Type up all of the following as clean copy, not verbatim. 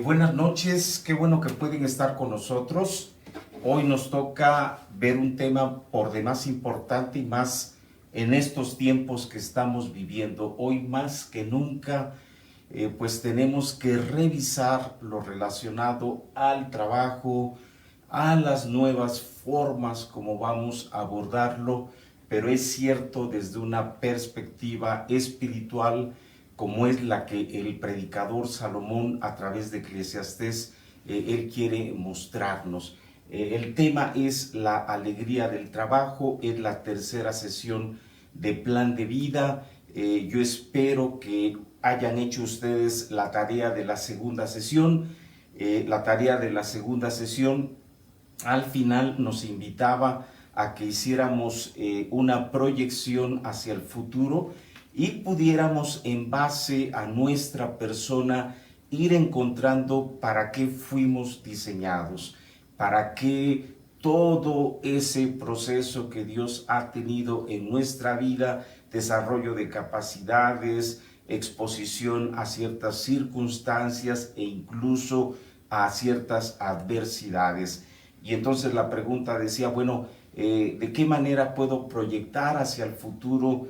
Buenas noches, qué bueno que pueden estar con nosotros. Hoy nos toca ver un tema por demás importante y más en estos tiempos que estamos viviendo. Hoy más que nunca, pues tenemos que revisar lo relacionado al trabajo, a las nuevas formas como vamos a abordarlo, pero es cierto desde una perspectiva espiritual como es la que el predicador Salomón a través de Eclesiastés, él quiere mostrarnos. El tema es la alegría del trabajo, es la tercera sesión de Plan de Vida. Yo espero que hayan hecho ustedes la tarea de la segunda sesión. La tarea de la segunda sesión al final nos invitaba a que hiciéramos una proyección hacia el futuro y pudiéramos en base a nuestra persona ir encontrando para qué fuimos diseñados, para qué todo ese proceso que Dios ha tenido en nuestra vida, desarrollo de capacidades, exposición a ciertas circunstancias e incluso a ciertas adversidades. Y entonces la pregunta decía, bueno, ¿de qué manera puedo proyectar hacia el futuro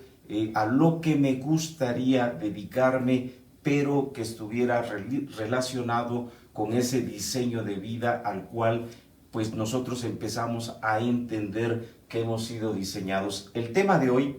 a lo que me gustaría dedicarme, pero que estuviera relacionado con ese diseño de vida al cual pues nosotros empezamos a entender que hemos sido diseñados? El tema de hoy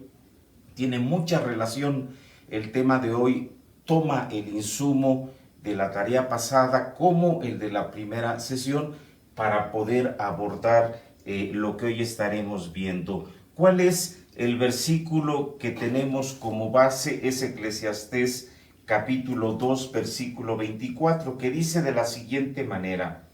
tiene mucha relación. El tema de hoy toma el insumo de la tarea pasada como el de la primera sesión para poder abordar lo que hoy estaremos viendo. ¿Cuál es el versículo que tenemos como base? Es Eclesiastés capítulo 2, versículo 24, que dice de la siguiente manera.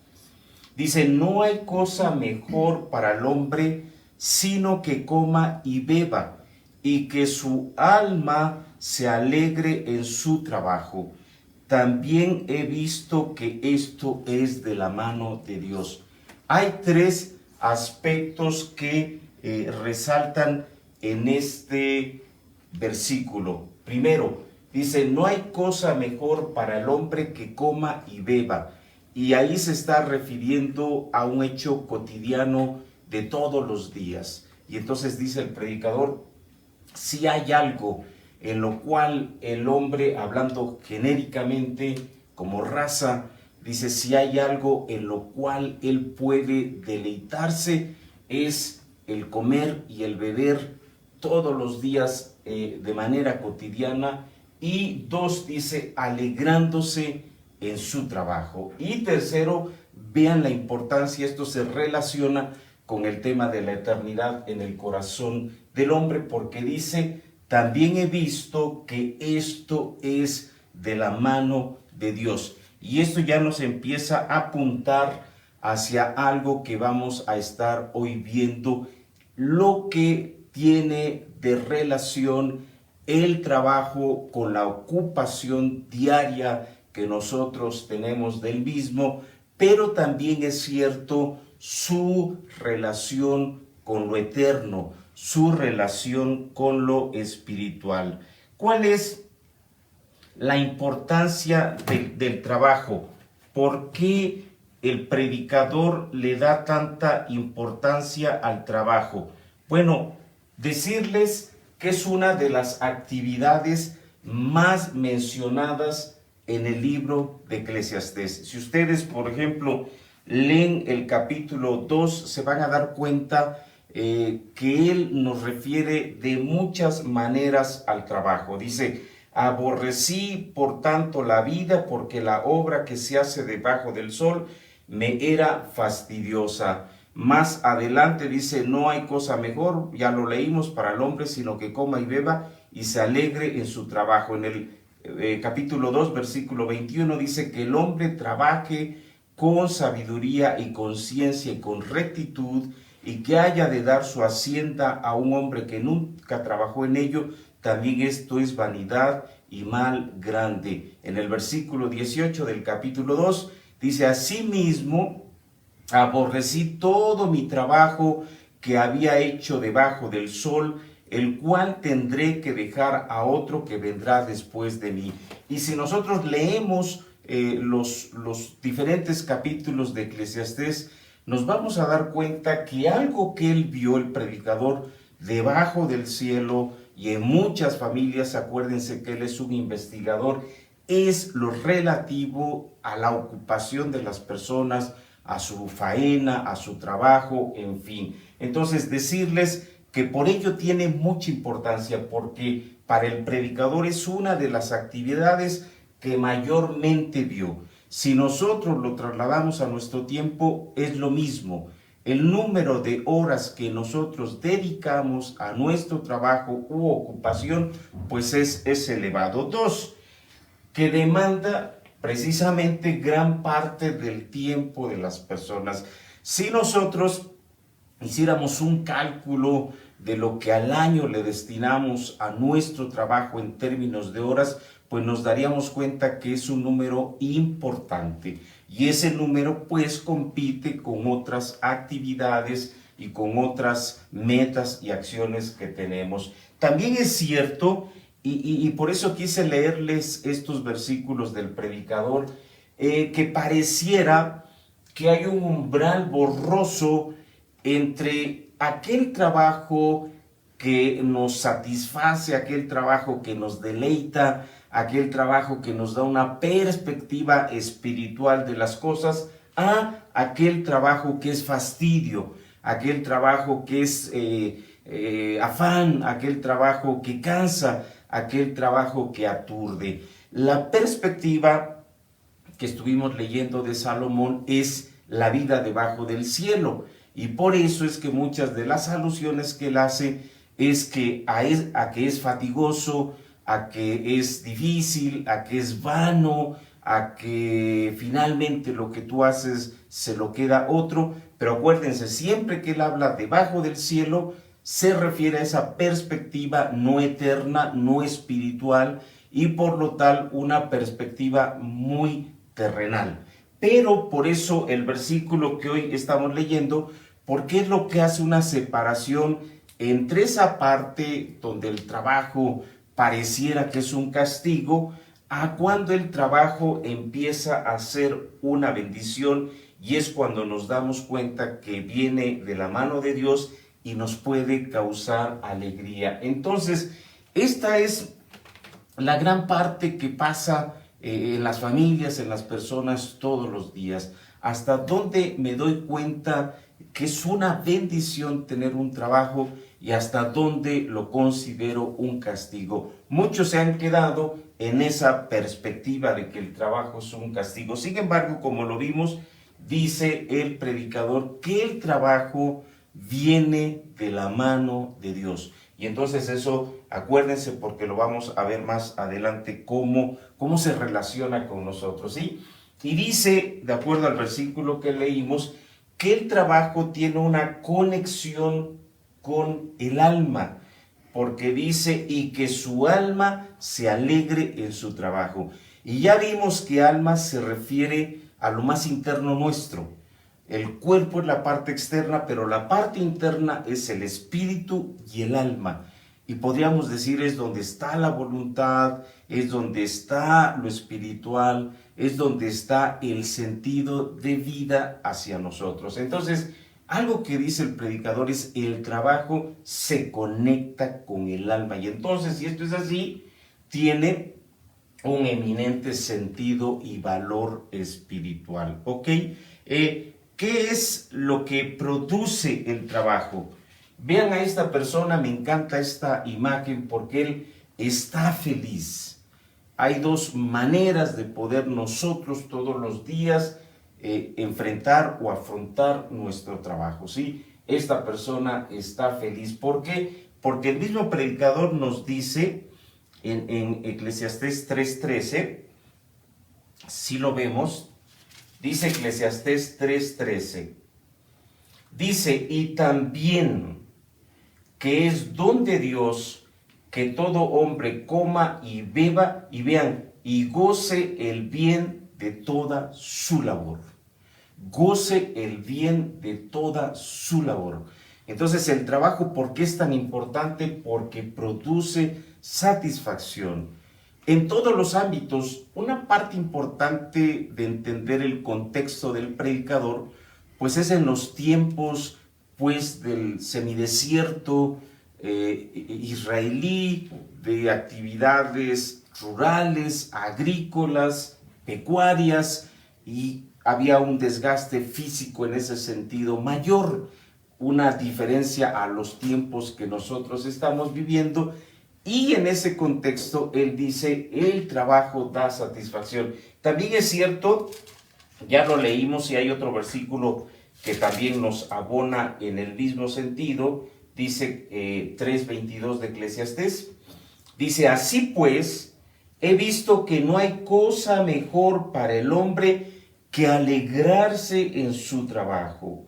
Dice, no hay cosa mejor para el hombre sino que coma y beba, y que su alma se alegre en su trabajo. También he visto que esto es de la mano de Dios. Hay tres aspectos que resaltan en este versículo. Primero, dice, no hay cosa mejor para el hombre que coma y beba. Y ahí se está refiriendo a un hecho cotidiano de todos los días. Y entonces dice el predicador, si hay algo en lo cual el hombre, hablando genéricamente como raza, dice, si hay algo en lo cual él puede deleitarse, es el comer y el beber todos los días de manera cotidiana. Y dos, dice, alegrándose en su trabajo. Y tercero, vean la importancia, esto se relaciona con el tema de la eternidad en el corazón del hombre, porque dice, también he visto que esto es de la mano de Dios. Y esto ya nos empieza a apuntar hacia algo que vamos a estar hoy viendo, lo que tiene de relación el trabajo con la ocupación diaria que nosotros tenemos del mismo, pero también es cierto su relación con lo eterno, su relación con lo espiritual. ¿Cuál es la importancia del trabajo? ¿Por qué el predicador le da tanta importancia al trabajo? Bueno, decirles que es una de las actividades más mencionadas en el libro de Eclesiastés. Si ustedes, por ejemplo, leen el capítulo 2, se van a dar cuenta que él nos refiere de muchas maneras al trabajo. Dice, aborrecí por tanto la vida, porque la obra que se hace debajo del sol me era fastidiosa. Más adelante dice, no hay cosa mejor, ya lo leímos, para el hombre, sino que coma y beba y se alegre en su trabajo. En el capítulo 2, versículo 21 dice que el hombre trabaje con sabiduría y con ciencia y con rectitud, y que haya de dar su hacienda a un hombre que nunca trabajó en ello, también esto es vanidad y mal grande. En el versículo 18 del capítulo 2 dice, asimismo, aborrecí todo mi trabajo que había hecho debajo del sol, el cual tendré que dejar a otro que vendrá después de mí. Y si nosotros leemos los diferentes capítulos de Eclesiastés, nos vamos a dar cuenta que algo que él vio, el predicador, debajo del cielo, y en muchas familias, acuérdense que él es un investigador, es lo relativo a la ocupación de las personas, a su faena, a su trabajo, en fin. Entonces, decirles que por ello tiene mucha importancia, porque para el predicador es una de las actividades que mayormente vio. Si nosotros lo trasladamos a nuestro tiempo, es lo mismo. El número de horas que nosotros dedicamos a nuestro trabajo u ocupación, pues es elevado. Dos, que demanda precisamente gran parte del tiempo de las personas. Si nosotros hiciéramos un cálculo de lo que al año le destinamos a nuestro trabajo en términos de horas, pues nos daríamos cuenta que es un número importante. Y ese número pues compite con otras actividades y con otras metas y acciones que tenemos. También es cierto, y por eso quise leerles estos versículos del predicador, que pareciera que hay un umbral borroso entre aquel trabajo que nos satisface, aquel trabajo que nos deleita, aquel trabajo que nos da una perspectiva espiritual de las cosas, a aquel trabajo que es fastidio, aquel trabajo que es afán, aquel trabajo que cansa, aquel trabajo que aturde. La perspectiva que estuvimos leyendo de Salomón es la vida debajo del cielo, y por eso es que muchas de las alusiones que él hace es que a que es fatigoso, a que es difícil, a que es vano, a que finalmente lo que tú haces se lo queda otro. Pero acuérdense, siempre que él habla debajo del cielo, se refiere a esa perspectiva no eterna, no espiritual, y por lo tal una perspectiva muy terrenal. Pero por eso el versículo que hoy estamos leyendo, porque es lo que hace una separación entre esa parte donde el trabajo pareciera que es un castigo, a cuando el trabajo empieza a ser una bendición, y es cuando nos damos cuenta que viene de la mano de Dios y nos puede causar alegría. Entonces, esta es la gran parte que pasa en las familias, en las personas todos los días. Hasta donde me doy cuenta que es una bendición tener un trabajo y hasta donde lo considero un castigo. Muchos se han quedado en esa perspectiva de que el trabajo es un castigo. Sin embargo, como lo vimos, dice el predicador que el trabajo viene de la mano de Dios. Y entonces eso, acuérdense, porque lo vamos a ver más adelante, cómo se relaciona con nosotros, ¿sí? Y dice, de acuerdo al versículo que leímos, que el trabajo tiene una conexión con el alma, porque dice, y que su alma se alegre en su trabajo. Y ya vimos que alma se refiere a lo más interno nuestro. El cuerpo es la parte externa, pero la parte interna es el espíritu y el alma. Y podríamos decir es donde está la voluntad, es donde está lo espiritual, es donde está el sentido de vida hacia nosotros. Entonces, algo que dice el predicador es el trabajo se conecta con el alma. Y entonces, si esto es así, tiene un eminente sentido y valor espiritual. ¿Ok? ¿Qué es lo que produce el trabajo? Vean a esta persona, me encanta esta imagen porque él está feliz. Hay dos maneras de poder nosotros todos los días enfrentar o afrontar nuestro trabajo, ¿sí? Esta persona está feliz. ¿Por qué? Porque el mismo predicador nos dice en Eclesiastés 3:13, si lo vemos, dice Eclesiastés 3:13, dice, y también que es don de Dios que todo hombre coma y beba, y vean, y goce el bien de toda su labor. Goce el bien de toda su labor. Entonces, el trabajo, ¿por qué es tan importante? Porque produce satisfacción. en todos los ámbitos. Una parte importante de entender el contexto del predicador, pues es en los tiempos pues del semidesierto israelí, de actividades rurales, agrícolas, pecuarias, y había un desgaste físico en ese sentido mayor, una diferencia a los tiempos que nosotros estamos viviendo. Y en ese contexto él dice, el trabajo da satisfacción. También es cierto, ya lo leímos y hay otro versículo que también nos abona en el mismo sentido, dice 3:22 de Eclesiastés, dice, así pues, he visto que no hay cosa mejor para el hombre que alegrarse en su trabajo.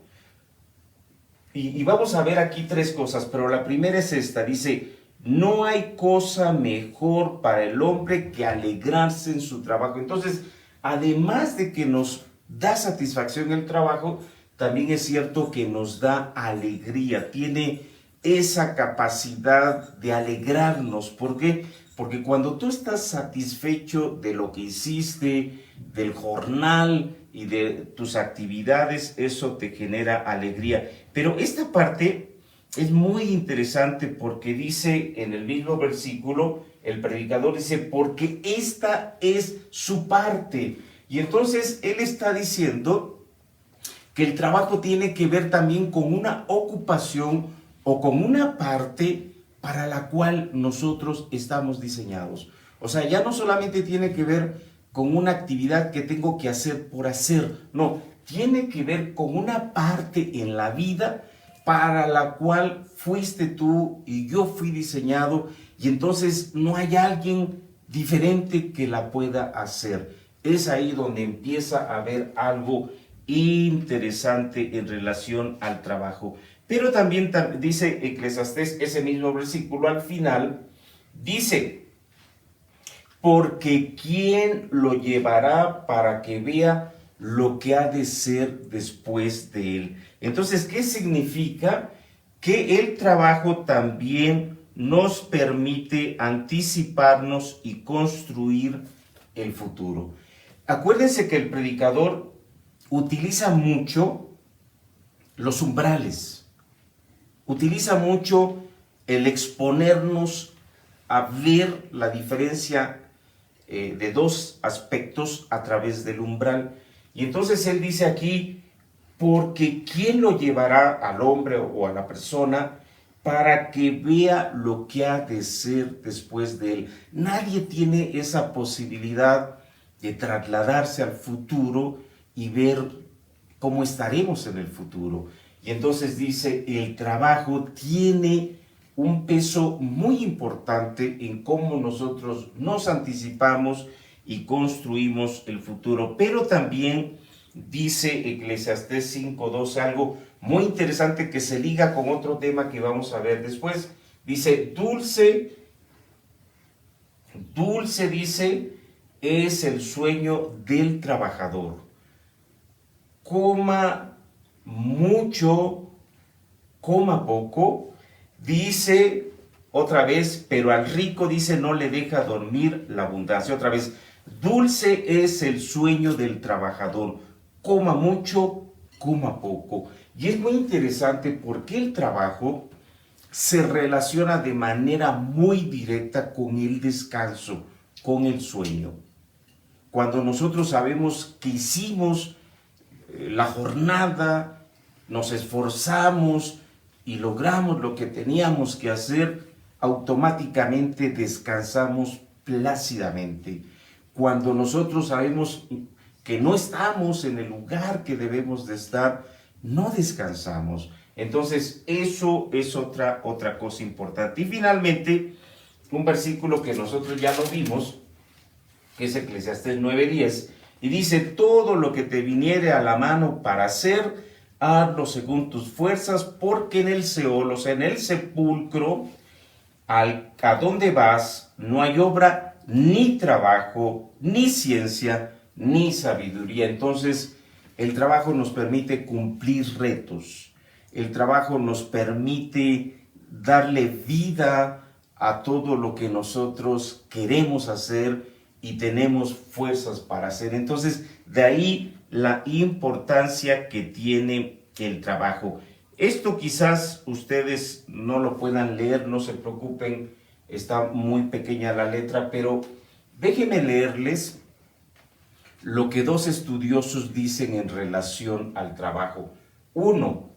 Y vamos a ver aquí tres cosas, pero la primera es esta, dice, no hay cosa mejor para el hombre que alegrarse en su trabajo. Entonces, además de que nos da satisfacción el trabajo, también es cierto que nos da alegría, tiene esa capacidad de alegrarnos. ¿Por qué? Porque cuando tú estás satisfecho de lo que hiciste, del jornal y de tus actividades, eso te genera alegría. Pero esta parte es muy interesante porque dice en el mismo versículo, el predicador dice, porque esta es su parte. Y entonces él está diciendo que el trabajo tiene que ver también con una ocupación o con una parte para la cual nosotros estamos diseñados. O sea, ya no solamente tiene que ver con una actividad que tengo que hacer por hacer, no, tiene que ver con una parte en la vida para la cual fuiste tú y yo fui diseñado, y entonces no hay alguien diferente que la pueda hacer. Es ahí donde empieza a haber algo interesante en relación al trabajo. Pero también dice Eclesiastés, ese mismo versículo al final, dice, porque ¿quién lo llevará para que vea lo que ha de ser después de él? Entonces, ¿qué significa? Que el trabajo también nos permite anticiparnos y construir el futuro. Acuérdense que el predicador utiliza mucho los umbrales, utiliza mucho el exponernos a ver la diferencia de dos aspectos a través del umbral. Y entonces él dice aquí, porque ¿quién lo llevará al hombre o a la persona para que vea lo que ha de ser después de él? Nadie tiene esa posibilidad de trasladarse al futuro y ver cómo estaremos en el futuro. Y entonces dice, el trabajo tiene un peso muy importante en cómo nosotros nos anticipamos y construimos el futuro. Pero también dice Eclesiastés 5:12 algo muy interesante que se liga con otro tema que vamos a ver después. Dice, dulce dice, es el sueño del trabajador. Coma mucho, coma poco, dice otra vez, pero al rico dice no le deja dormir la abundancia. Otra vez, dulce es el sueño del trabajador, coma mucho, coma poco. Y es muy interesante porque el trabajo se relaciona de manera muy directa con el descanso, con el sueño. Cuando nosotros sabemos que hicimos la jornada, nos esforzamos y logramos lo que teníamos que hacer, automáticamente descansamos plácidamente. Cuando nosotros sabemos que no estamos en el lugar que debemos de estar, no descansamos. Entonces, eso es otra cosa importante. Y finalmente, un versículo que nosotros ya lo vimos, que es Eclesiastés 9:10, y dice, todo lo que te viniere a la mano para hacer, hazlo según tus fuerzas, porque en el Seol, o sea, en el sepulcro, a donde vas, no hay obra, ni trabajo, ni ciencia, ni sabiduría. Entonces, el trabajo nos permite cumplir retos. El trabajo nos permite darle vida a todo lo que nosotros queremos hacer y tenemos fuerzas para hacer. Entonces, de ahí la importancia que tiene el trabajo. Esto quizás ustedes no lo puedan leer, no se preocupen, está muy pequeña la letra, pero déjenme leerles lo que dos estudiosos dicen en relación al trabajo. Uno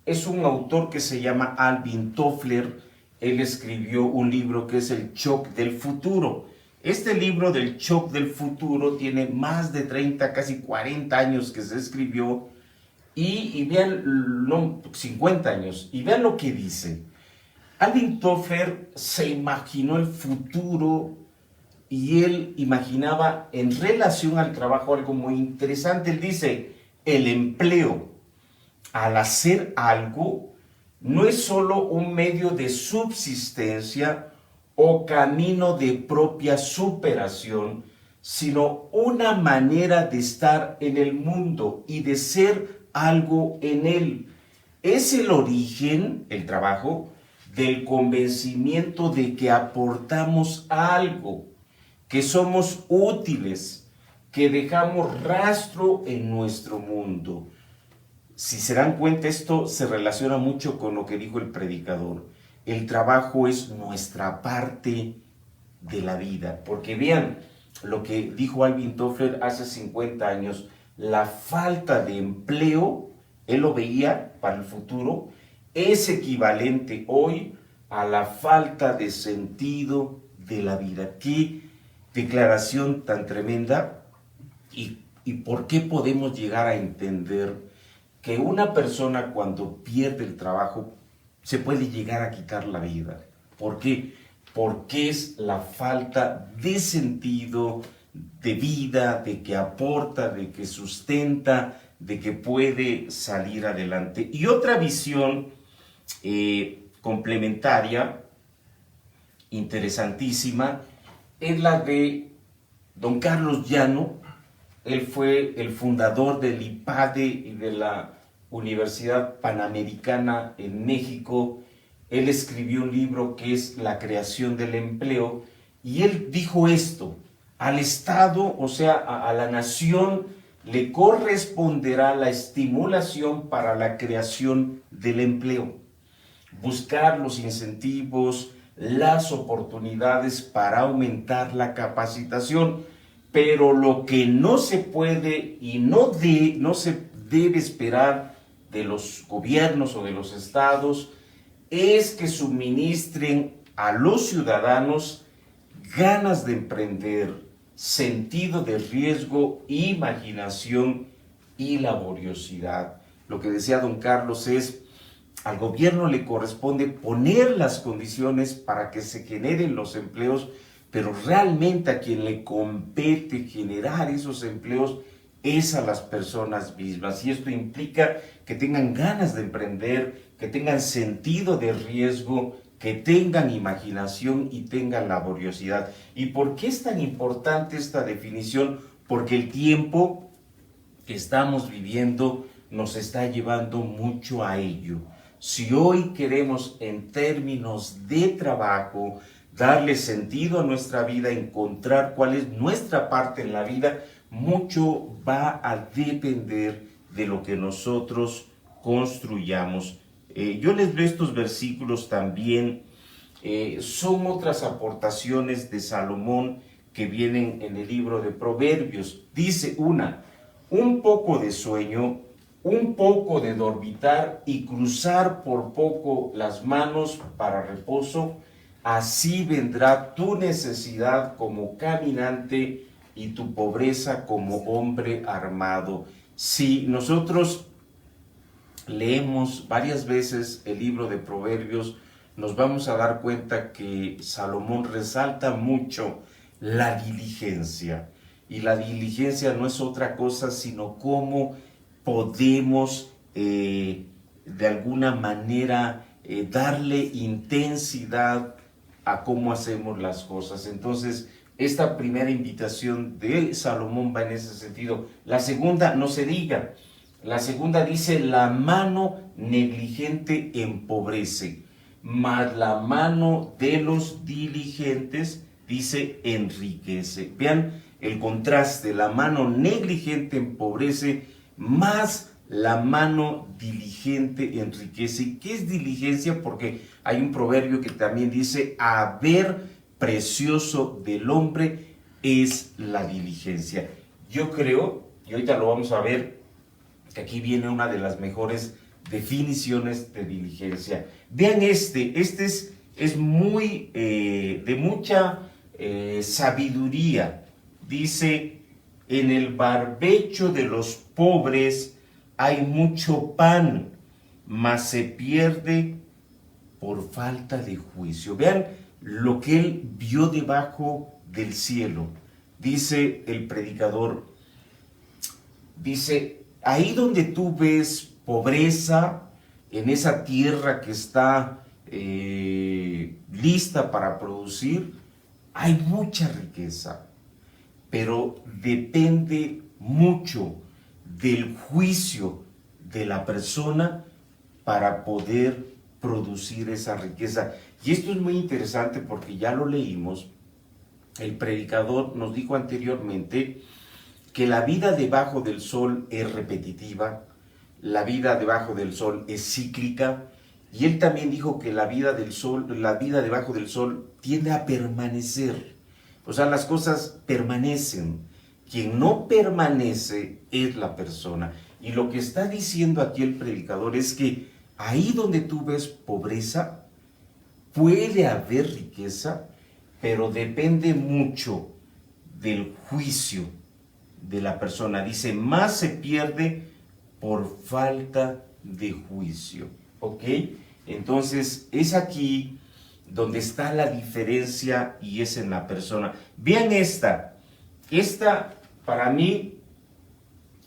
es un autor que se llama Alvin Toffler. Él escribió un libro que es El Shock del Futuro. Este libro del Shock del Futuro tiene más de 30, casi 40 años que se escribió, y vean, no, 50 años, y vean lo que dice. Alvin Toffler se imaginó el futuro y él imaginaba en relación al trabajo algo muy interesante. Él dice, el empleo, al hacer algo, no es solo un medio de subsistencia o camino de propia superación, sino una manera de estar en el mundo y de ser algo en él. Es el origen, el trabajo, del convencimiento de que aportamos algo, que somos útiles, que dejamos rastro en nuestro mundo. Si se dan cuenta, esto se relaciona mucho con lo que dijo el predicador. El trabajo es nuestra parte de la vida. Porque vean lo que dijo Alvin Toffler hace 50 años, la falta de empleo, él lo veía para el futuro, es equivalente hoy a la falta de sentido de la vida. Qué declaración tan tremenda. ¿Y por qué podemos llegar a entender que una persona cuando pierde el trabajo se puede llegar a quitar la vida? ¿Por qué? Porque es la falta de sentido de vida, de que aporta, de que sustenta, de que puede salir adelante. Y otra visión complementaria, interesantísima, es la de don Carlos Llano. Él fue el fundador del IPADE y de la Universidad Panamericana en México. Él escribió un libro que es La creación del empleo, y él dijo esto: al Estado, o sea, a la nación, le corresponderá la estimulación para la creación del empleo, buscar los incentivos, las oportunidades para aumentar la capacitación. Pero lo que no se puede y no se debe esperar de los gobiernos o de los estados es que suministren a los ciudadanos ganas de emprender, sentido de riesgo, imaginación y laboriosidad. Lo que decía don Carlos es, al gobierno le corresponde poner las condiciones para que se generen los empleos, pero realmente a quien le compete generar esos empleos es a las personas mismas. Y esto implica que tengan ganas de emprender, que tengan sentido de riesgo, que tengan imaginación y tengan laboriosidad. ¿Y por qué es tan importante esta definición? Porque el tiempo que estamos viviendo nos está llevando mucho a ello. Si hoy queremos, en términos de trabajo, darle sentido a nuestra vida, encontrar cuál es nuestra parte en la vida, mucho va a depender de lo que nosotros construyamos. Yo les leo estos versículos también. Son otras aportaciones de Salomón que vienen en el libro de Proverbios. Dice un poco de sueño, un poco de dormitar y cruzar por poco las manos para reposo. Así vendrá tu necesidad como caminante y tu pobreza como hombre armado. Si nosotros leemos varias veces el libro de Proverbios, nos vamos a dar cuenta que Salomón resalta mucho la diligencia. Y la diligencia no es otra cosa sino cómo podemos de alguna manera darle intensidad a cómo hacemos las cosas. Entonces, esta primera invitación de Salomón va en ese sentido. La segunda, no se diga. La segunda dice, la mano negligente empobrece. mas la mano de los diligentes, dice, enriquece. Vean el contraste, la mano negligente empobrece, más la mano diligente enriquece. ¿Qué es diligencia? Porque hay un proverbio que también dice, haber precioso del hombre es la diligencia. Yo creo, y ahorita lo vamos a ver, que aquí viene una de las mejores definiciones de diligencia. Vean este es muy de mucha sabiduría. Dice, en el barbecho de los pobres hay mucho pan, mas se pierde por falta de juicio. Vean lo que él vio debajo del cielo. Dice el predicador, dice, ahí donde tú ves pobreza, en esa tierra que está lista para producir, hay mucha riqueza, pero depende mucho del juicio de la persona para poder producir esa riqueza. Y esto es muy interesante porque ya lo leímos. El predicador nos dijo anteriormente que la vida debajo del sol es repetitiva, la vida debajo del sol es cíclica, y él también dijo que la vida debajo del sol tiende a permanecer. O sea, las cosas permanecen. Quien no permanece es la persona. Y lo que está diciendo aquí el predicador es que ahí donde tú ves pobreza, puede haber riqueza, pero depende mucho del juicio de la persona. Dice, más se pierde por falta de juicio. ¿Ok? Entonces, es aquí donde está la diferencia y es en la persona. Vean esta. Esta, para mí,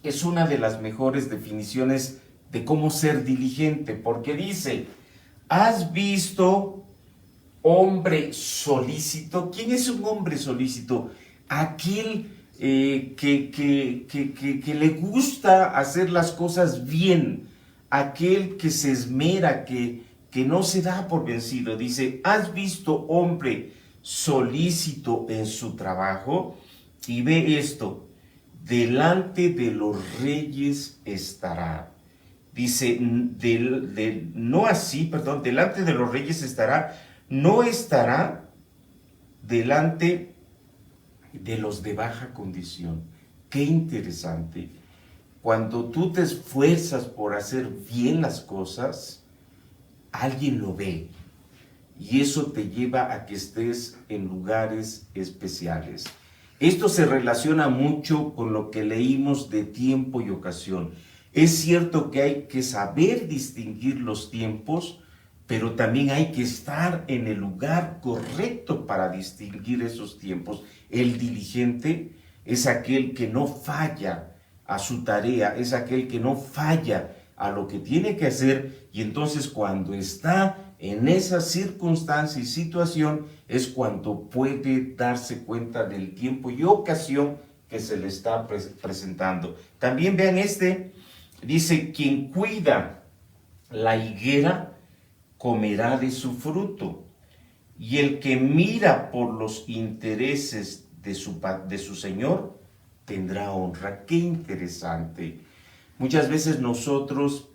es una de las mejores definiciones de cómo ser diligente, porque dice, ¿has visto hombre solícito? ¿Quién es un hombre solícito? Aquel que le gusta hacer las cosas bien, aquel que se esmera, que no se da por vencido. Dice, ¿has visto hombre solícito en su trabajo? Y ve esto, delante de los reyes estará. Dice, no así, perdón, delante de los reyes estará, no estará delante de los de baja condición. Qué interesante. Cuando tú te esfuerzas por hacer bien las cosas, alguien lo ve. Y eso te lleva a que estés en lugares especiales. Esto se relaciona mucho con lo que leímos de tiempo y ocasión. Es cierto que hay que saber distinguir los tiempos, pero también hay que estar en el lugar correcto para distinguir esos tiempos. El diligente es aquel que no falla a su tarea, es aquel que no falla a lo que tiene que hacer, y entonces cuando está en esa circunstancia y situación es cuando puede darse cuenta del tiempo y ocasión que se le está presentando. También vean dice, quien cuida la higuera comerá de su fruto, y el que mira por los intereses de su señor tendrá honra. Qué interesante. Muchas veces nosotros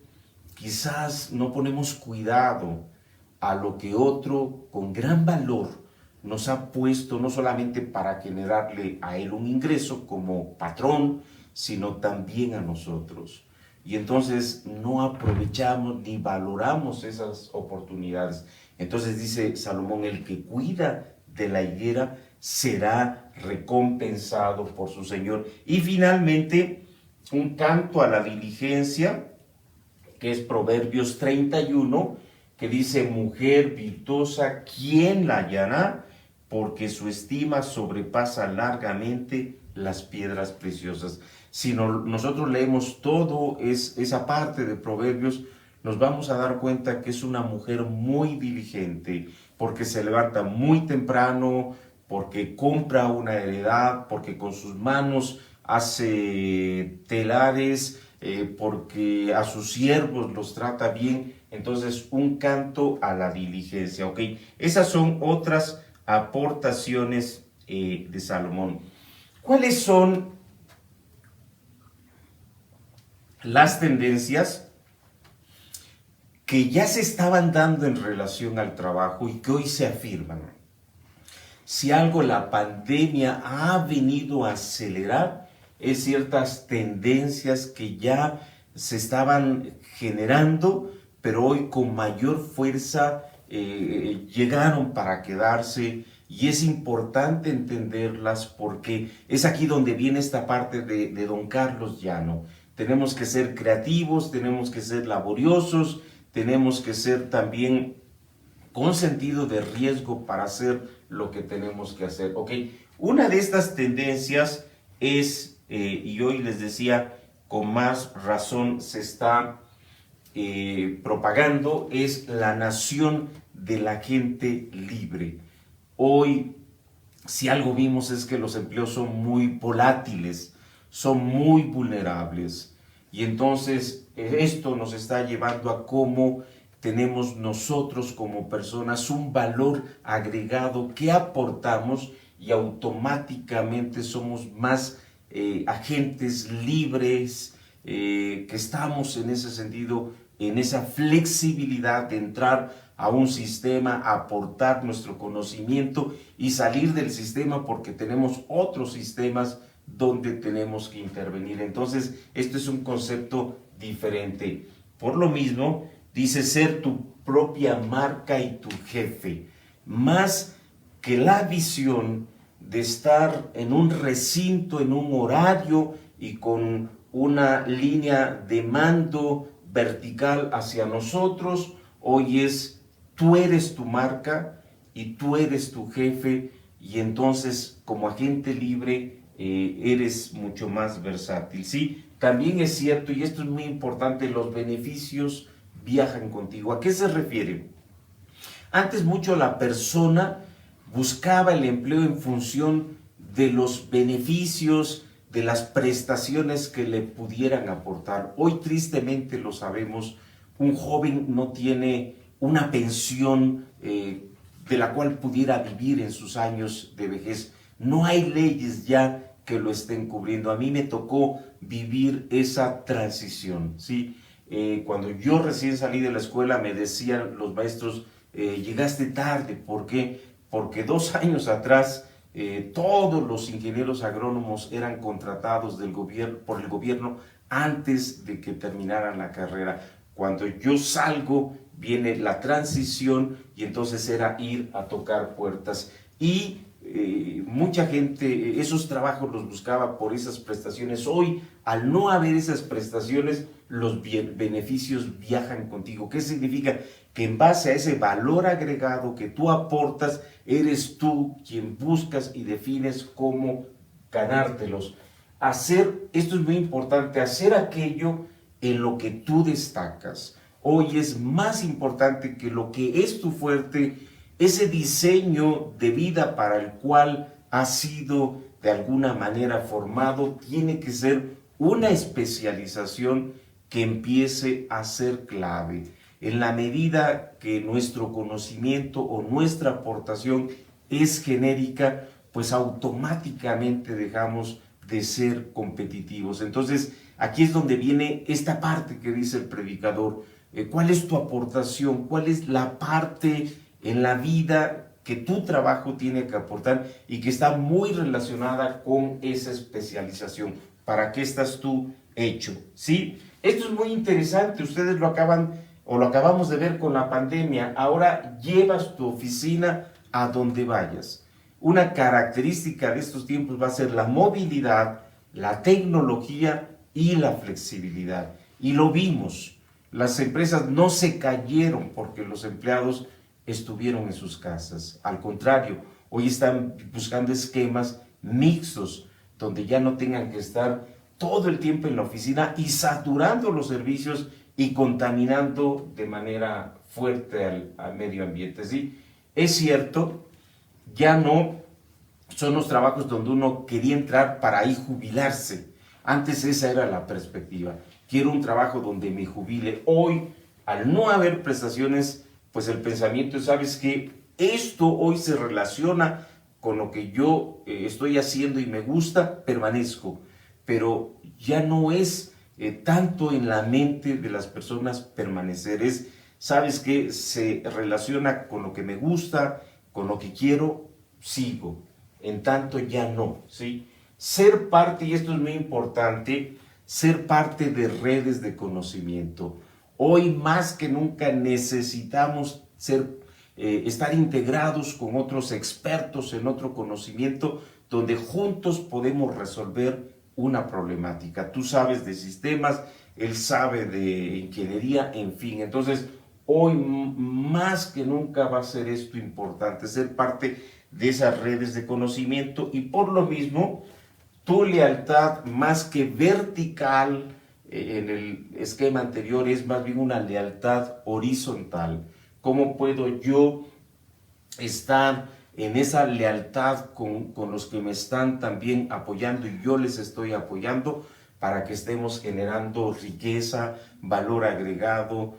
quizás no ponemos cuidado a lo que otro con gran valor nos ha puesto, no solamente para generarle a él un ingreso como patrón, sino también a nosotros. Y entonces no aprovechamos ni valoramos esas oportunidades. Entonces dice Salomón, el que cuida de la higuera será recompensado por su Señor. Y finalmente, un canto a la diligencia, que es Proverbios 31, que dice, mujer virtuosa, ¿quién la hallará? Porque su estima sobrepasa largamente las piedras preciosas. Si nosotros leemos todo esa parte de Proverbios, nos vamos a dar cuenta que es una mujer muy diligente, porque se levanta muy temprano, porque compra una heredad, porque con sus manos hace telares, porque a sus siervos los trata bien. Entonces, un canto a la diligencia, ¿ok? Esas son otras aportaciones de Salomón. ¿Cuáles son las tendencias que ya se estaban dando en relación al trabajo y que hoy se afirman? Si algo la pandemia ha venido a acelerar, es ciertas tendencias que ya se estaban generando, pero hoy con mayor fuerza llegaron para quedarse, y es importante entenderlas porque es aquí donde viene esta parte de don Carlos Llano. Tenemos que ser creativos, tenemos que ser laboriosos, tenemos que ser también con sentido de riesgo para hacer lo que tenemos que hacer. Ok, una de estas tendencias es, y hoy les decía, con más razón se está propagando, es la nación de la gente libre. Hoy, si algo vimos es que los empleos son muy volátiles, son muy vulnerables, y entonces esto nos está llevando a cómo tenemos nosotros como personas un valor agregado que aportamos, y automáticamente somos más agentes libres, que estamos en ese sentido, en esa flexibilidad de entrar a un sistema, aportar nuestro conocimiento y salir del sistema porque tenemos otros sistemas donde tenemos que intervenir. Entonces, esto es un concepto diferente. Por lo mismo, dice ser tu propia marca y tu jefe, más que la visión de estar en un recinto, en un horario y con una línea de mando vertical hacia nosotros. Hoy es tú eres tu marca y tú eres tu jefe, y entonces como agente libre eres mucho más versátil. Sí, también es cierto, y esto es muy importante, los beneficios viajan contigo. ¿A qué se refiere? Antes mucho la persona buscaba el empleo en función de los beneficios, de las prestaciones que le pudieran aportar. Hoy tristemente lo sabemos, un joven no tiene una pensión de la cual pudiera vivir en sus años de vejez. No hay leyes ya que lo estén cubriendo. A mí me tocó vivir esa transición, ¿sí? Cuando yo recién salí de la escuela me decían los maestros, llegaste tarde. ¿Por qué? Porque 2 años atrás todos los ingenieros agrónomos eran contratados por el gobierno antes de que terminaran la carrera. Cuando yo salgo viene la transición, y entonces era ir a tocar puertas, y mucha gente esos trabajos los buscaba por esas prestaciones. Hoy, al no haber esas prestaciones, los beneficios viajan contigo. ¿Qué significa? Que en base a ese valor agregado que tú aportas, eres tú quien buscas y defines cómo ganártelos. Esto es muy importante, hacer aquello en lo que tú destacas. Hoy es más importante que lo que es tu fuerte, ese diseño de vida para el cual has sido de alguna manera formado, tiene que ser una especialización que empiece a ser clave. En la medida que nuestro conocimiento o nuestra aportación es genérica, pues automáticamente dejamos de ser competitivos. Entonces, aquí es donde viene esta parte que dice el predicador. ¿Cuál es tu aportación? ¿Cuál es la parte en la vida que tu trabajo tiene que aportar y que está muy relacionada con esa especialización? ¿Para qué estás tú hecho? ¿Sí? Esto es muy interesante. Ustedes lo acabamos de ver con la pandemia. Ahora llevas tu oficina a donde vayas. Una característica de estos tiempos va a ser la movilidad, la tecnología y la flexibilidad. Y lo vimos. Las empresas no se cayeron porque los empleados estuvieron en sus casas. Al contrario, hoy están buscando esquemas mixtos donde ya no tengan que estar todo el tiempo en la oficina y saturando los servicios y contaminando de manera fuerte al medio ambiente. ¿Sí? Es cierto, ya no son los trabajos donde uno quería entrar para ahí jubilarse. Antes esa era la perspectiva. quiero un trabajo donde me jubile. Hoy, al no haber prestaciones, pues el pensamiento es, ¿sabes qué? Esto hoy se relaciona con lo que yo estoy haciendo y me gusta, permanezco. Pero ya no es tanto en la mente de las personas permanecer, es, ¿sabes qué? Se relaciona con lo que me gusta, con lo que quiero, sigo. En tanto ya no, ¿sí? Ser parte, y esto es muy importante, ser parte de redes de conocimiento. Hoy más que nunca necesitamos estar integrados con otros expertos en otro conocimiento, donde juntos podemos resolver una problemática. Tú sabes de sistemas, él sabe de ingeniería, en fin. Entonces, hoy más que nunca va a ser esto importante, ser parte de esas redes de conocimiento, y por lo mismo, tu lealtad más que vertical en el esquema anterior es más bien una lealtad horizontal. ¿Cómo puedo yo estar en esa lealtad con los que me están también apoyando y yo les estoy apoyando para que estemos generando riqueza, valor agregado,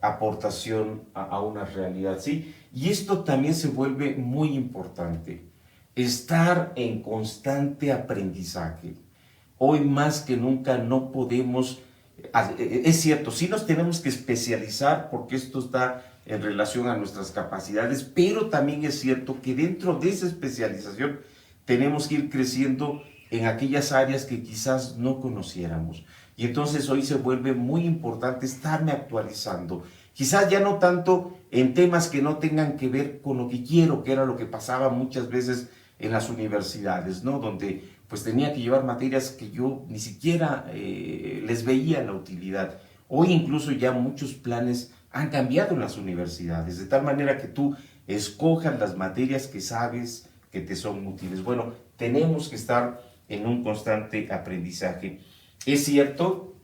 aportación a una realidad, ¿sí? Y esto también se vuelve muy importante, estar en constante aprendizaje. Hoy más que nunca no podemos, es cierto, sí nos tenemos que especializar porque esto está en relación a nuestras capacidades, pero también es cierto que dentro de esa especialización tenemos que ir creciendo en aquellas áreas que quizás no conociéramos. Y entonces hoy se vuelve muy importante estarme actualizando. Quizás ya no tanto en temas que no tengan que ver con lo que quiero, que era lo que pasaba muchas veces en las universidades, ¿no? Donde pues tenía que llevar materias que yo ni siquiera les veía la utilidad. Hoy incluso ya muchos planes han cambiado en las universidades, de tal manera que tú escojas las materias que sabes que te son útiles. Bueno, tenemos que estar en un constante aprendizaje. Es cierto,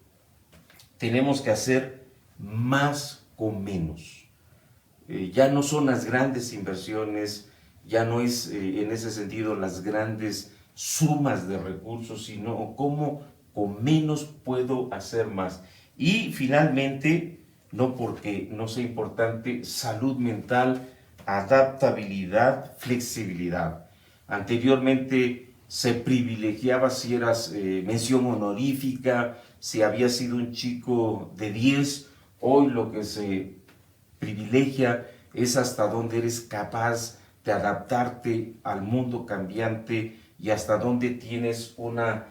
tenemos que hacer más con menos. Ya no son las grandes inversiones, ya no es en ese sentido las grandes sumas de recursos, sino cómo con menos puedo hacer más. Y finalmente, no porque no sea importante, salud mental, adaptabilidad, flexibilidad. Anteriormente se privilegiaba si eras mención honorífica, si habías sido un chico de 10. Hoy lo que se privilegia es hasta dónde eres capaz de adaptarte al mundo cambiante y hasta dónde tienes una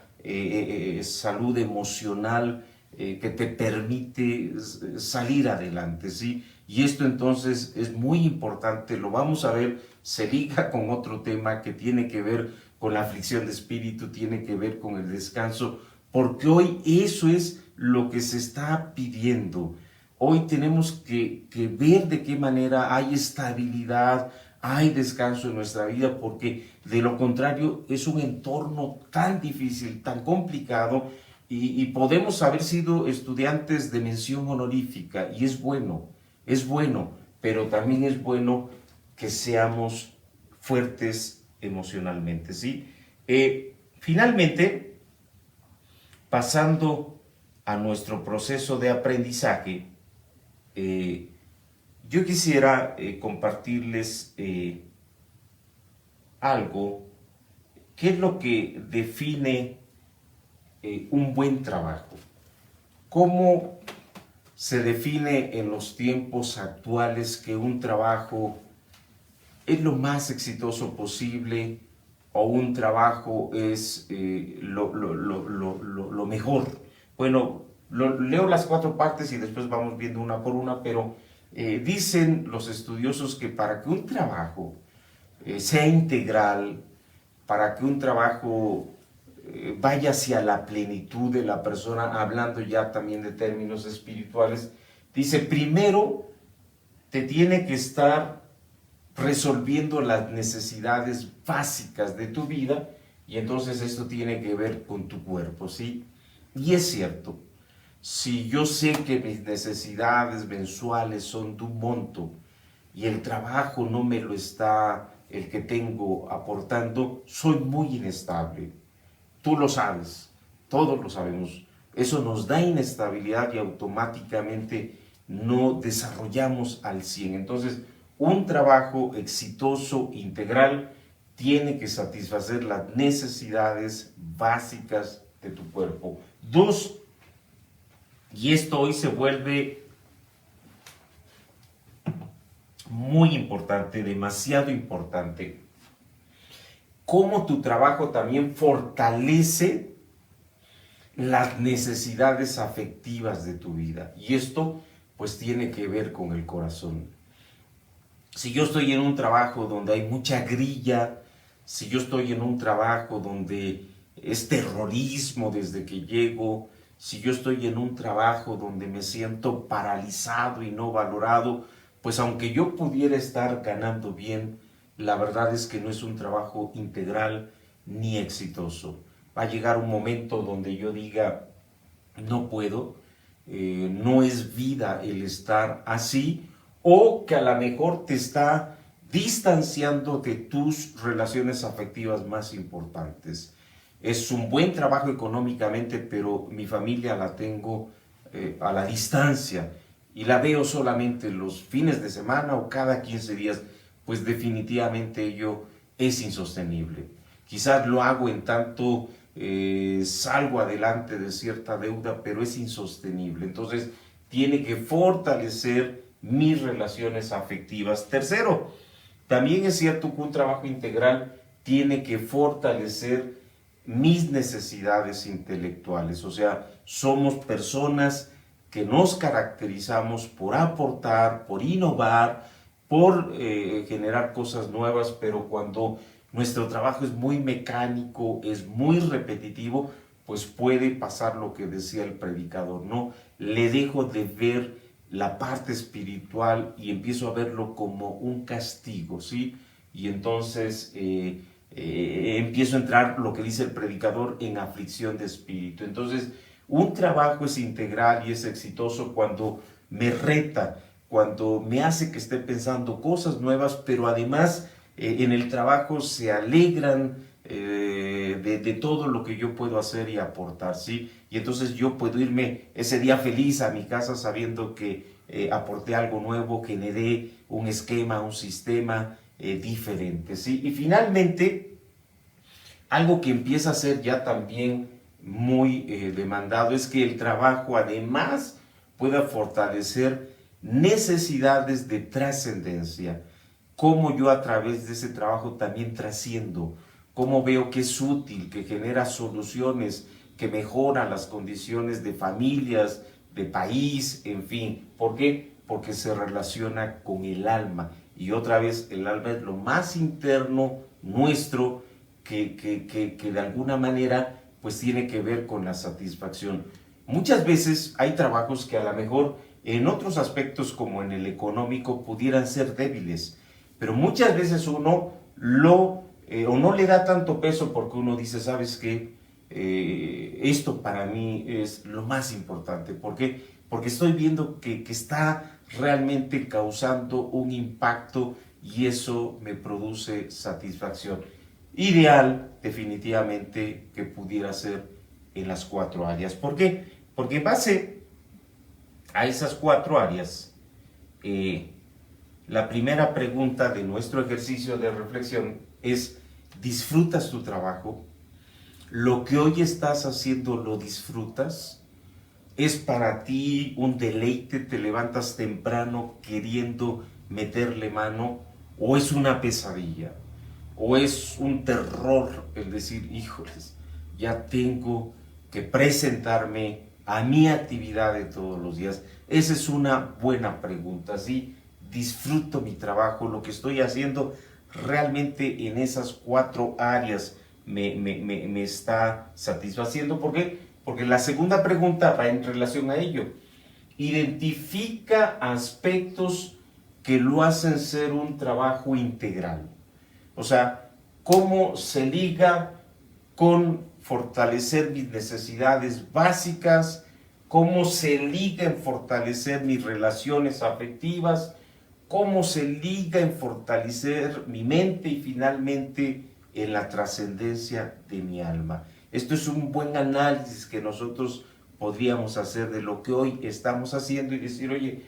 salud emocional que te permite salir adelante, ¿sí? Y esto entonces es muy importante, lo vamos a ver, se liga con otro tema que tiene que ver con la aflicción de espíritu, tiene que ver con el descanso, porque hoy eso es lo que se está pidiendo. Hoy tenemos que ver de qué manera hay estabilidad, hay descanso en nuestra vida, porque de lo contrario es un entorno tan difícil, tan complicado, y podemos haber sido estudiantes de mención honorífica, y es bueno, pero también es bueno que seamos fuertes emocionalmente, ¿sí? Finalmente, pasando a nuestro proceso de aprendizaje, yo quisiera compartirles algo. ¿Qué es lo que define un buen trabajo? ¿Cómo se define en los tiempos actuales que un trabajo es lo más exitoso posible o un trabajo es lo mejor? Bueno, leo las 4 partes y después vamos viendo una por una, pero dicen los estudiosos que para que un trabajo sea integral, para que un trabajo vaya hacia la plenitud de la persona, hablando ya también de términos espirituales, dice, primero te tiene que estar resolviendo las necesidades básicas de tu vida, y entonces esto tiene que ver con tu cuerpo, ¿sí? Y es cierto, si yo sé que mis necesidades mensuales son de un monto y el trabajo no me lo está, el que tengo, aportando, soy muy inestable. Tú lo sabes, todos lo sabemos. Eso nos da inestabilidad y automáticamente no desarrollamos al 100. Entonces, un trabajo exitoso, integral, tiene que satisfacer las necesidades básicas de tu cuerpo. Dos, y esto hoy se vuelve muy importante, demasiado importante, cómo tu trabajo también fortalece las necesidades afectivas de tu vida. Y esto pues tiene que ver con el corazón. Si yo estoy en un trabajo donde hay mucha grilla, si yo estoy en un trabajo donde es terrorismo desde que llego, si yo estoy en un trabajo donde me siento paralizado y no valorado, pues aunque yo pudiera estar ganando bien, la verdad es que no es un trabajo integral ni exitoso. Va a llegar un momento donde yo diga, no puedo, no es vida el estar así, o que a lo mejor te está distanciando de tus relaciones afectivas más importantes. Es un buen trabajo económicamente, pero mi familia la tengo a la distancia y la veo solamente los fines de semana o cada 15 días, pues definitivamente ello es insostenible. Quizás lo hago en tanto salgo adelante de cierta deuda, pero es insostenible. Entonces, tiene que fortalecer mis relaciones afectivas. Tercero, también es cierto que un trabajo integral tiene que fortalecer mis necesidades intelectuales. O sea, somos personas que nos caracterizamos por aportar, por innovar, por generar cosas nuevas, pero cuando nuestro trabajo es muy mecánico, es muy repetitivo, pues puede pasar lo que decía el predicador, ¿no? Le dejo de ver la parte espiritual y empiezo a verlo como un castigo, ¿sí? Y entonces empiezo a entrar, lo que dice el predicador, en aflicción de espíritu. Entonces, un trabajo es integral y es exitoso cuando me reta, cuando me hace que esté pensando cosas nuevas, pero además en el trabajo se alegran de todo lo que yo puedo hacer y aportar, ¿sí? Y entonces yo puedo irme ese día feliz a mi casa sabiendo que aporté algo nuevo, generé un esquema, un sistema diferente, ¿sí? Y finalmente, algo que empieza a ser ya también muy demandado es que el trabajo además pueda fortalecer necesidades de trascendencia. Cómo yo a través de ese trabajo también trasciendo, cómo veo que es útil, que genera soluciones, que mejora las condiciones de familias, de país, en fin. ¿Por qué? Porque se relaciona con el alma. Y otra vez, el alma es lo más interno nuestro que de alguna manera pues tiene que ver con la satisfacción. Muchas veces hay trabajos que a lo mejor en otros aspectos como en el económico pudieran ser débiles, pero muchas veces uno o no le da tanto peso porque uno dice, ¿sabes qué? Esto para mí es lo más importante. ¿Por qué? Porque estoy viendo que está realmente causando un impacto y eso me produce satisfacción. Ideal, definitivamente, que pudiera ser en las 4 áreas. ¿Por qué? Porque en base a esas 4 áreas, la primera pregunta de nuestro ejercicio de reflexión es, ¿disfrutas tu trabajo? ¿Lo que hoy estás haciendo lo disfrutas? ¿Es para ti un deleite? ¿Te levantas temprano queriendo meterle mano? ¿O es una pesadilla? ¿O es un terror el decir, híjoles, ya tengo que presentarme a mi actividad de todos los días? Esa es una buena pregunta, ¿sí? Disfruto mi trabajo, lo que estoy haciendo realmente en esas 4 áreas me está satisfaciendo. ¿Por qué? Porque la segunda pregunta va en relación a ello. Identifica aspectos que lo hacen ser un trabajo integral. O sea, cómo se liga con fortalecer mis necesidades básicas, cómo se liga en fortalecer mis relaciones afectivas, cómo se liga en fortalecer mi mente y finalmente en la trascendencia de mi alma. Esto es un buen análisis que nosotros podríamos hacer de lo que hoy estamos haciendo y decir, oye,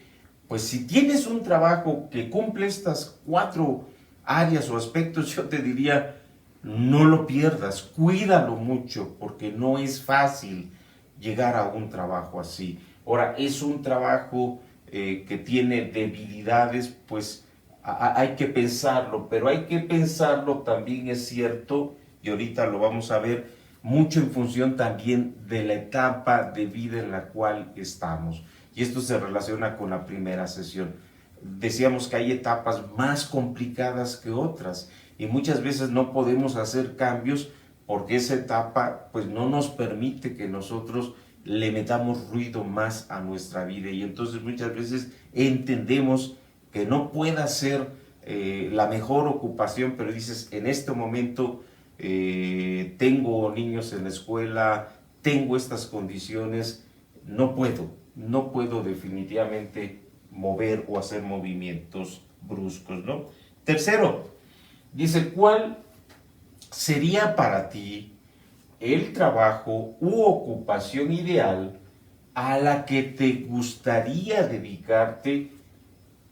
pues si tienes un trabajo que cumple estas 4 áreas o aspectos, yo te diría, no lo pierdas, cuídalo mucho, porque no es fácil llegar a un trabajo así. Ahora, es un trabajo que tiene debilidades, pues hay que pensarlo, pero hay que pensarlo también, es cierto, y ahorita lo vamos a ver, mucho en función también de la etapa de vida en la cual estamos. Y esto se relaciona con la primera sesión. Decíamos que hay etapas más complicadas que otras y muchas veces no podemos hacer cambios porque esa etapa pues no nos permite que nosotros le metamos ruido más a nuestra vida, y entonces muchas veces entendemos que no pueda ser la mejor ocupación, pero dices, en este momento tengo niños en la escuela, tengo estas condiciones, no puedo definitivamente mover o hacer movimientos bruscos, ¿no? Tercero, dice, ¿cuál sería para ti el trabajo u ocupación ideal a la que te gustaría dedicarte,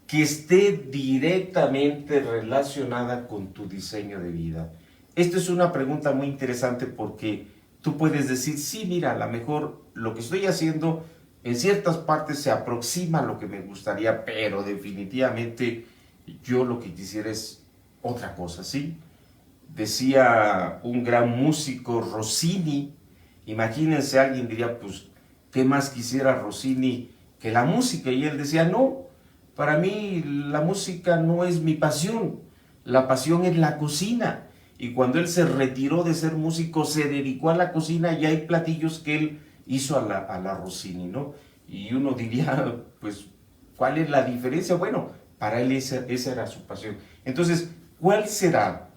que esté directamente relacionada con tu diseño de vida? Esta es una pregunta muy interesante porque tú puedes decir, sí, mira, a lo mejor lo que estoy haciendo en ciertas partes se aproxima a lo que me gustaría, pero definitivamente yo lo que quisiera es otra cosa, ¿sí? Decía un gran músico, Rossini, imagínense, alguien diría, pues, ¿qué más quisiera Rossini que la música? Y él decía, no, para mí la música no es mi pasión, la pasión es la cocina. Y cuando él se retiró de ser músico, se dedicó a la cocina, y hay platillos que él hizo a la Rossini, ¿no? Y uno diría, pues, ¿cuál es la diferencia? Bueno, para él esa era su pasión. Entonces, ¿cuál será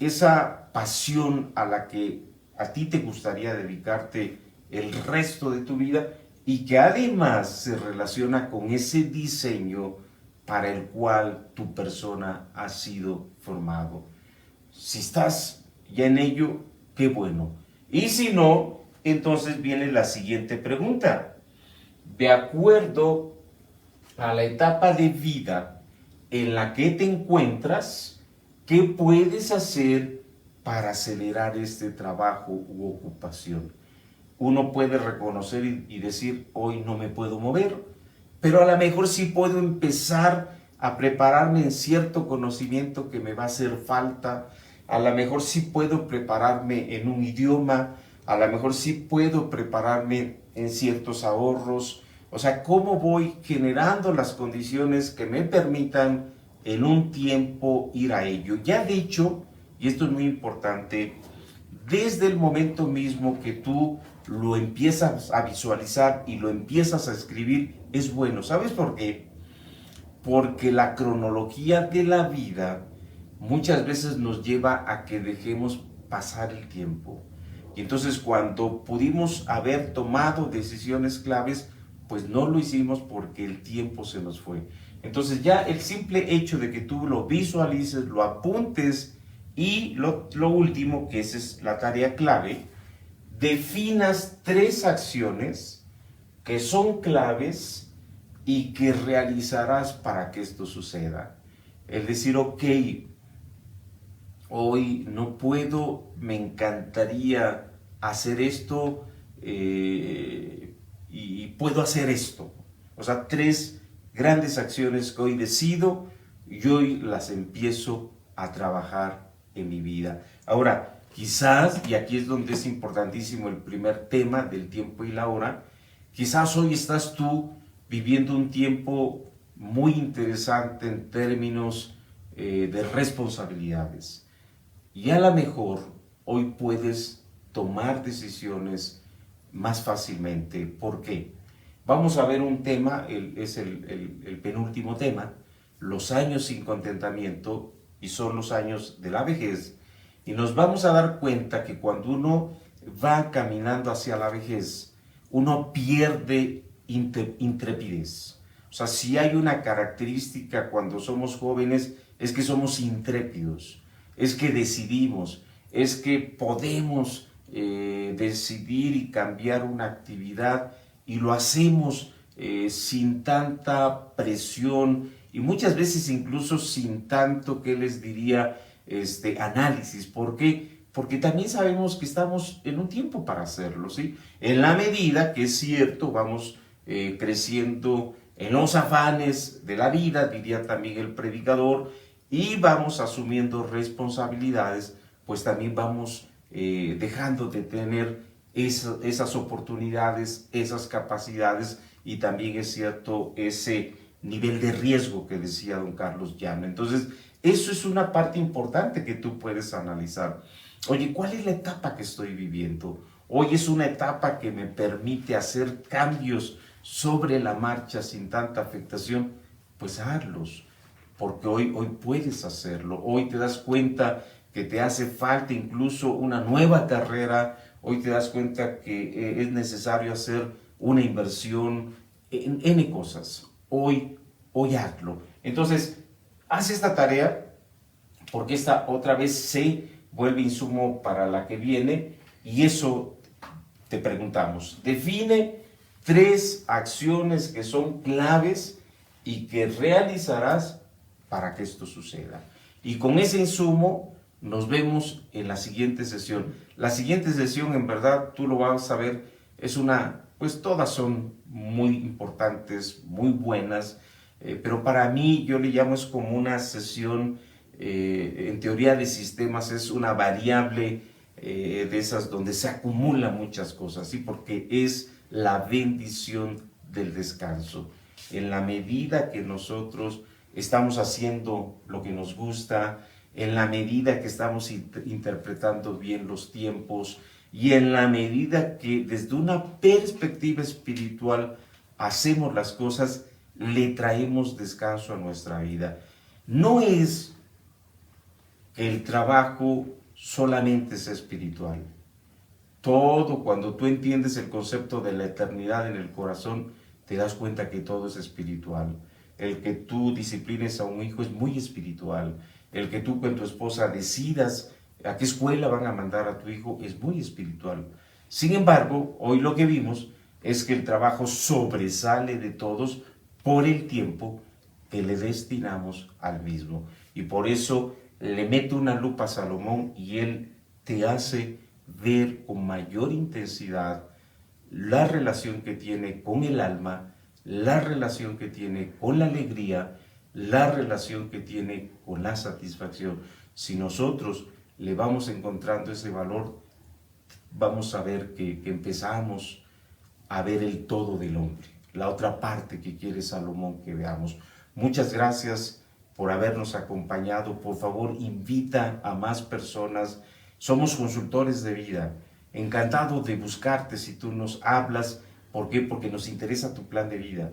esa pasión a la que a ti te gustaría dedicarte el resto de tu vida y que además se relaciona con ese diseño para el cual tu persona ha sido formado? Si estás ya en ello, qué bueno. Y si no, entonces viene la siguiente pregunta. De acuerdo a la etapa de vida en la que te encuentras, ¿qué puedes hacer para acelerar este trabajo u ocupación? Uno puede reconocer y decir, hoy no me puedo mover, pero a lo mejor sí puedo empezar a prepararme en cierto conocimiento que me va a hacer falta. A lo mejor sí puedo prepararme en un idioma, a lo mejor sí puedo prepararme en ciertos ahorros. O sea, ¿cómo voy generando las condiciones que me permitan en un tiempo ir a ello? Ya de hecho, y esto es muy importante, desde el momento mismo que tú lo empiezas a visualizar y lo empiezas a escribir, es bueno. ¿Sabes por qué? Porque la cronología de la vida muchas veces nos lleva a que dejemos pasar el tiempo. Y entonces cuando pudimos haber tomado decisiones claves, pues no lo hicimos porque el tiempo se nos fue. Entonces ya el simple hecho de que tú lo visualices, lo apuntes y lo último, que esa es la tarea clave, definas 3 acciones que son claves y que realizarás para que esto suceda. Es decir, ok, hoy no puedo, me encantaría hacer esto y puedo hacer esto. O sea, 3 grandes acciones que hoy decido y hoy las empiezo a trabajar en mi vida. Ahora, quizás, y aquí es donde es importantísimo el primer tema del tiempo y la hora, quizás hoy estás tú viviendo un tiempo muy interesante en términos de responsabilidades. Y a lo mejor hoy puedes tomar decisiones más fácilmente. ¿Por qué? Vamos a ver un tema, es el penúltimo tema, los años sin contentamiento, y son los años de la vejez. Y nos vamos a dar cuenta que cuando uno va caminando hacia la vejez, uno pierde intrepidez. O sea, si hay una característica cuando somos jóvenes, es que somos intrépidos, es que decidimos, es que podemos decidir y cambiar una actividad y lo hacemos sin tanta presión y muchas veces incluso sin tanto, ¿qué les diría? Análisis. ¿Por qué? Porque también sabemos que estamos en un tiempo para hacerlo, ¿sí? En la medida que es cierto, vamos creciendo en los afanes de la vida, diría también el predicador, y vamos asumiendo responsabilidades, pues también vamos dejando de tener esas oportunidades, esas capacidades y también es cierto ese nivel de riesgo que decía don Carlos Llano. Entonces, eso es una parte importante que tú puedes analizar. Oye, ¿cuál es la etapa que estoy viviendo? Hoy es una etapa que me permite hacer cambios sobre la marcha sin tanta afectación, pues hazlos, porque hoy puedes hacerlo. Hoy te das cuenta que te hace falta incluso una nueva carrera, hoy te das cuenta que es necesario hacer una inversión en N cosas. Hoy hazlo. Entonces, haz esta tarea, porque esta otra vez se vuelve insumo para la que viene, y eso te preguntamos. Define 3 acciones que son claves y que realizarás para que esto suceda. Y con ese insumo nos vemos en la siguiente sesión. La siguiente sesión, en verdad, tú lo vas a ver, es una, pues todas son muy importantes, muy buenas, pero para mí yo le llamo es como una sesión, en teoría de sistemas es una variable de esas donde se acumulan muchas cosas, ¿sí? Porque es la bendición del descanso. En la medida que nosotros estamos haciendo lo que nos gusta, en la medida que estamos interpretando bien los tiempos y en la medida que desde una perspectiva espiritual hacemos las cosas, le traemos descanso a nuestra vida. No es que el trabajo solamente es espiritual. Todo, cuando tú entiendes el concepto de la eternidad en el corazón, te das cuenta que todo es espiritual. El que tú disciplines a un hijo es muy espiritual. El que tú con tu esposa decidas a qué escuela van a mandar a tu hijo es muy espiritual. Sin embargo, hoy lo que vimos es que el trabajo sobresale de todos por el tiempo que le destinamos al mismo. Y por eso le mete una lupa a Salomón y él te hace ver con mayor intensidad la relación que tiene con el alma, la relación que tiene con la alegría, la relación que tiene con la satisfacción. Si nosotros le vamos encontrando ese valor, vamos a ver que empezamos a ver el todo del hombre, la otra parte que quiere Salomón que veamos. Muchas gracias por habernos acompañado. Por favor, invita a más personas. Somos consultores de vida. Encantado de buscarte si tú nos hablas. ¿Por qué? Porque nos interesa tu plan de vida.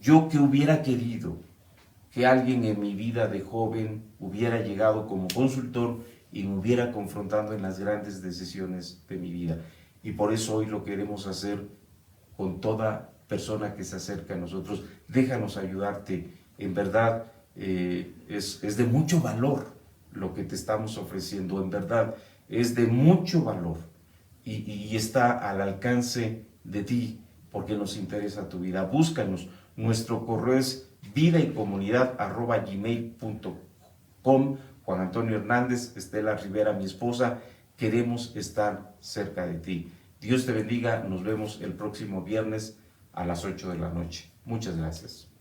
Yo que hubiera querido que alguien en mi vida de joven hubiera llegado como consultor y me hubiera confrontado en las grandes decisiones de mi vida. Y por eso hoy lo queremos hacer con toda persona que se acerca a nosotros. Déjanos ayudarte. En verdad, es de mucho valor lo que te estamos ofreciendo. En verdad, es de mucho valor. Y está al alcance de ti, porque nos interesa tu vida. Búscanos. Nuestro correo es vidaycomunidad@gmail.com. Juan Antonio Hernández, Estela Rivera, mi esposa, queremos estar cerca de ti. Dios te bendiga. Nos vemos el próximo viernes a las 8 de la noche. Muchas gracias.